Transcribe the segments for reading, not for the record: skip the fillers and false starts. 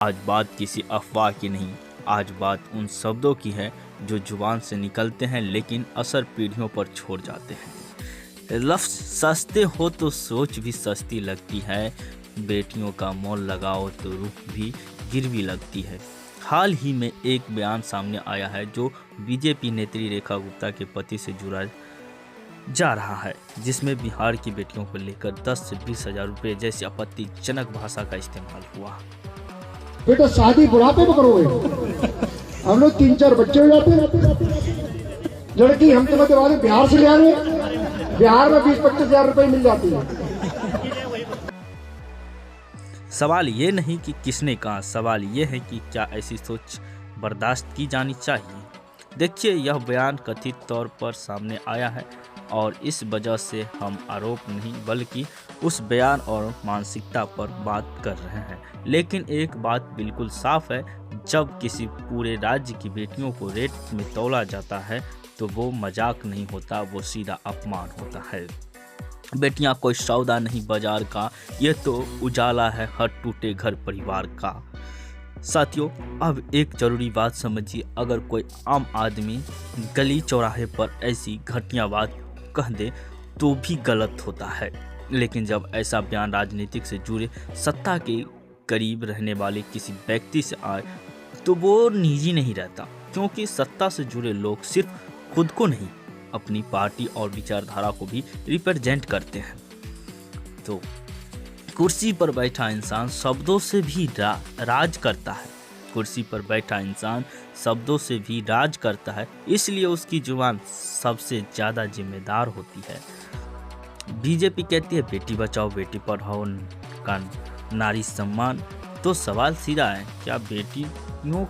आज बात किसी अफवाह की नहीं, आज बात उन शब्दों की है जो जुबान से निकलते हैं लेकिन असर पीढ़ियों पर छोड़ जाते हैं। लफ्ज़ सस्ते हो तो सोच भी सस्ती लगती है, बेटियों का मोल लगाओ तो रूह भी गिरवी लगती है। हाल ही में एक बयान सामने आया है जो बीजेपी नेत्री रेखा गुप्ता के पति से जुड़ा जा रहा है, जिसमें बिहार की बेटियों को लेकर 10 से 20 हजार रुपये जैसी आपत्तिजनक भाषा का इस्तेमाल हुआ। बेटा शादी बुढ़ापे में करोगे, हम लोग 3-4 बच्चे हो जाते हैं। लड़की हम तुम्हें दिवा दें, बिहार से ले आए, बिहार में 20-25 हजार रुपए मिल जाती है। सवाल ये नहीं कि किसने कहा, सवाल ये है कि क्या ऐसी सोच बर्दाश्त की जानी चाहिए। देखिए, यह बयान कथित तौर पर सामने आया है और इस वजह से हम आरोप नहीं बल्कि उस बयान और मानसिकता पर बात कर रहे हैं। लेकिन एक बात बिल्कुल साफ है, जब किसी पूरे राज्य की बेटियों को रेट में तौला जाता है तो वो मजाक नहीं होता, वो सीधा अपमान होता है। बेटियां कोई सौदा नहीं बाजार का, ये तो उजाला है हर टूटे घर परिवार का। साथियों, अब एक जरूरी बात समझिए, अगर कोई आम आदमी गली चौराहे पर ऐसी घटिया बात कह दे तो भी गलत होता है, लेकिन जब ऐसा बयान राजनीतिक से जुड़े सत्ता के करीब रहने वाले किसी व्यक्ति से आए तो वो निजी नहीं रहता, क्योंकि सत्ता से जुड़े लोग सिर्फ खुद को नहीं, अपनी पार्टी और विचारधारा को भी रिप्रेजेंट करते हैं। तो कुर्सी पर बैठा इंसान शब्दों से भी राज करता है, कुर्सी पर बैठा इंसान शब्दों से भी राज करता है, इसलिए उसकी जुबान सबसे ज़्यादा जिम्मेदार होती है। बीजेपी कहती है बेटी बचाओ बेटी पढ़ाओ का नारी सम्मान, तो सवाल सीधा है, क्या बेटियों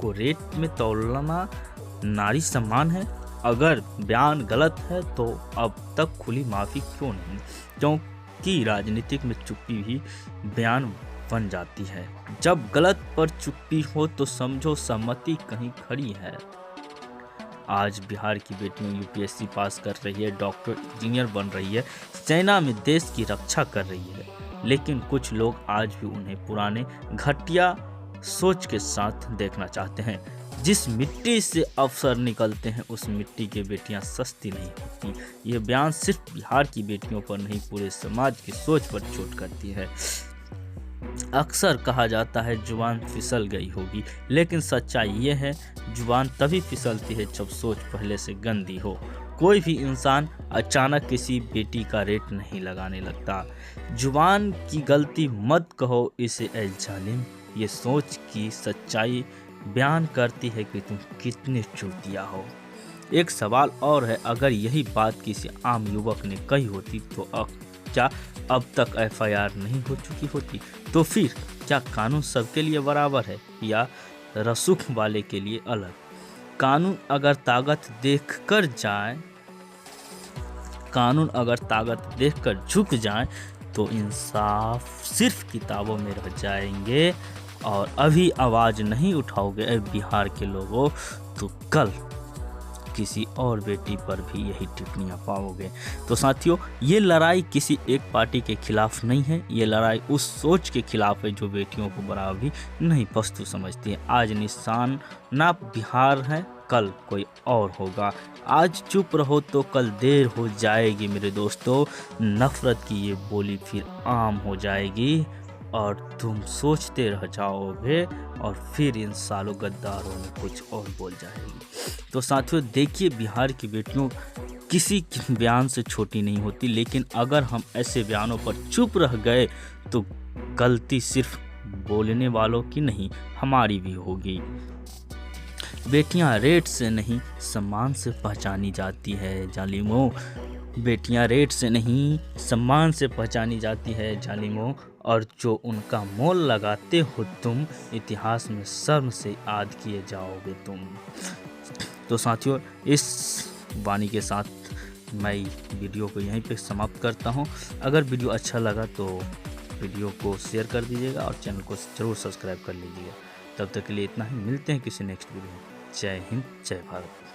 को रेट में तौलना नारी सम्मान है? अगर बयान गलत है तो अब तक खुली माफ़ी क्यों नहीं, क्योंकि राजनीतिक में चुप्पी भी बयान बन जाती है। जब गलत पर चुप्पी हो तो समझो सहमति कहीं खड़ी है। आज बिहार की बेटियां यूपीएससी पास कर रही है, डॉक्टर इंजीनियर बन रही है, सेना में देश की रक्षा कर रही है, लेकिन कुछ लोग आज भी उन्हें पुराने घटिया सोच के साथ देखना चाहते हैं। जिस मिट्टी से अफसर निकलते हैं उस मिट्टी की बेटियां सस्ती नहीं होती। ये बयान सिर्फ बिहार की बेटियों पर नहीं, पूरे समाज की सोच पर चोट करती है। अक्सर कहा जाता है जुबान फिसल गई होगी, लेकिन सच्चाई ये है जुबान तभी फिसलती है जब सोच पहले से गंदी हो। कोई भी इंसान अचानक किसी बेटी का रेट नहीं लगाने लगता। जुबान की गलती मत कहो इसे ऐ जालिम, ये सोच की सच्चाई बयान करती है कि तुम कितने चूतिया हो। एक सवाल और है, अगर यही बात किसी आम युवक ने कही होती तो क्या अब तक एफआईआर नहीं हो चुकी होती? तो फिर क्या कानून सबके लिए बराबर है या रसूख वाले के लिए अलग? कानून अगर ताकत देखकर झुक जाए तो इंसाफ सिर्फ किताबों में रह जाएंगे, और अभी आवाज़ नहीं उठाओगे बिहार के लोगों तो कल किसी और बेटी पर भी यही टिप्पणियां पाओगे। तो साथियों, ये लड़ाई किसी एक पार्टी के खिलाफ नहीं है, ये लड़ाई उस सोच के खिलाफ है जो बेटियों को बराबर भी नहीं पस्तु समझती है। आज निशान ना बिहार है, कल कोई और होगा। आज चुप रहो तो कल देर हो जाएगी मेरे दोस्तों, नफरत की ये बोली फिर आम हो जाएगी और तुम सोचते रह जाओगे और फिर इन सालों गद्दारों ने कुछ और बोल जाएगी। तो साथियों, देखिए, बिहार की बेटियों किसी बयान से छोटी नहीं होती, लेकिन अगर हम ऐसे बयानों पर चुप रह गए तो गलती सिर्फ बोलने वालों की नहीं, हमारी भी होगी। बेटियां रेट से नहीं सम्मान से पहचानी जाती है जालिमों, बेटियां रेट से नहीं सम्मान से पहचानी जाती है जालिमों, और जो उनका मोल लगाते हो तुम, इतिहास में शर्म से याद किए जाओगे तुम। तो साथियों, इस वाणी के साथ मैं वीडियो को यहीं पे समाप्त करता हूं। अगर वीडियो अच्छा लगा तो वीडियो को शेयर कर दीजिएगा और चैनल को ज़रूर सब्सक्राइब कर लीजिएगा। तब तक के लिए इतना ही, मिलते हैं किसी नेक्स्ट वीडियो में। जय हिंद, जय भारत।